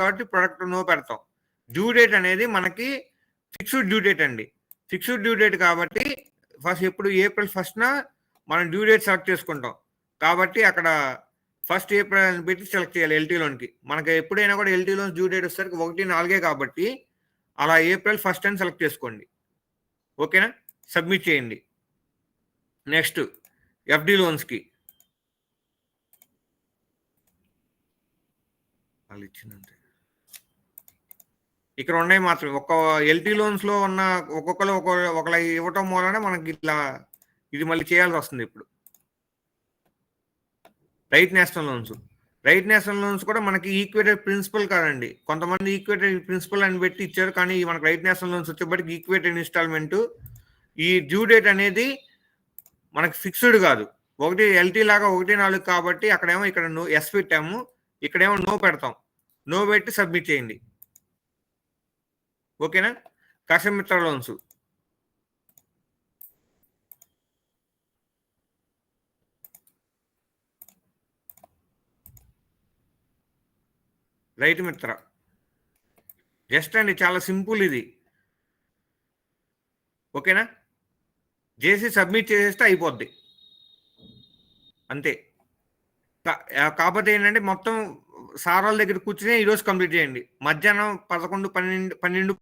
కాబట్టి product no పెడతాం. Due date అనేది మనకి ఫిక్స్డ్ డ్యూ డేట్ అండి. ఫిక్స్డ్ డ్యూ డేట్ కాబట్టి ఎప్పుడు ఏప్రిల్ 1న మనం డ్యూ డేట్ సెలెక్ట్ చేసుకుంటాం. కాబట్టి అక్కడ 1 ఏప్రిల్ అని పెట్టి సెలెక్ట్ చేయాలి ఎల్టీ లోన్కి. మనకి ఎప్పుడైనా కూడా ఎల్టీ లోన్స్ డ్యూ డేట్ వచ్చేసరికి 1/4 కాబట్టి అలా ఏప్రిల్ 1 అని సెలెక్ట్ చేసుకోండి. ఓకేనా? సబ్మిట్ చేయండి. నెక్స్ట్ ఎఫ్డి లోన్స్కి వాళ్ళు ఇచ్చిందంటే ఇక్కడ ఉన్నాయి మాత్రం ఒక్క ఎల్టీ లోన్స్ లో ఉన్న ఒక్కొక్కరు ఒకలా ఇవ్వటం మూలన మనకి ఇట్లా ఇది మళ్ళీ చేయాల్సి వస్తుంది. ఇప్పుడు రైట్ నేషనల్ లోన్స్ కూడా మనకి ఈక్వేటెడ్ ప్రిన్సిపల్ కాదండి. కొంతమంది ఈక్వేటెడ్ ప్రిన్సిపల్ అని పెట్టి ఇచ్చారు, కానీ మనకి రైట్ నేషనల్ లోన్స్ వచ్చేప్పటికి ఈక్వేటెడ్ ఇన్స్టాల్మెంట్. ఈ డ్యూ డేట్ అనేది మనకి ఫిక్స్డ్ కాదు. ఎల్టీ లాగా 1/4 కాబట్టి అక్కడేమో ఇక్కడ నో ఎస్ పెట్టాము, ఇక్కడేమో నో పెడతాం. నో పెట్టి సబ్మిట్ చేయండి. ఓకేనా? కస్టమిత్ర లోన్స్ రైతు మిత్ర జస్ట్ అండి, చాలా సింపుల్ ఇది. ఓకేనా? చేసి సబ్మిట్ చేసేస్తే అయిపోద్ది అంతే. కాకపోతే ఏంటంటే మొత్తం సార్ వాళ్ళ దగ్గర కూర్చుని ఈరోజు కంప్లీట్ చేయండి. మధ్యాహ్నం 11, 12